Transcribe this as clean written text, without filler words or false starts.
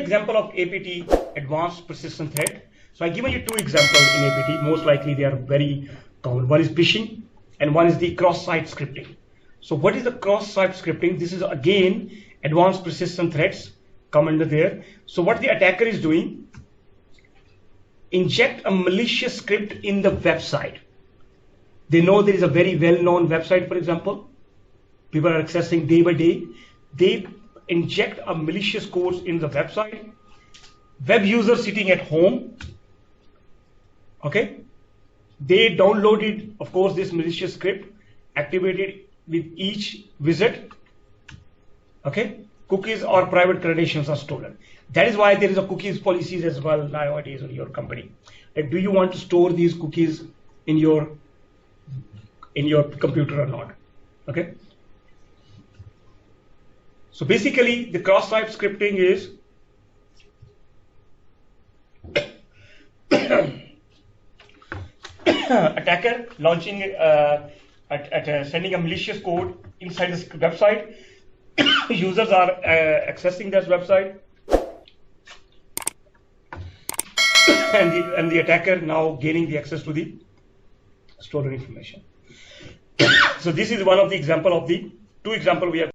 example of APT, advanced persistent threat. So I given you two examples in APT. Most likely they are very common. One is phishing and one is the cross-site scripting. So what is the cross-site scripting? This is again advanced persistent threats come under there. So what the attacker is doing, inject a malicious script in the website. They know there is a very well-known website, for example, people are accessing day by day. They inject a malicious code in the website. Web user sitting at home, okay, they downloaded, of course, this malicious script, activated with each visit, okay. Cookies or private credentials are stolen. That is why there is a cookies policies as well nowadays in your company. Like, do you want to store these cookies in your computer or not? Okay. So basically, the cross-site scripting is attacker launching sending a malicious code inside this website. Users are accessing this website, and the attacker now gaining the access to the stolen information. So this is one of the example of the two example we have.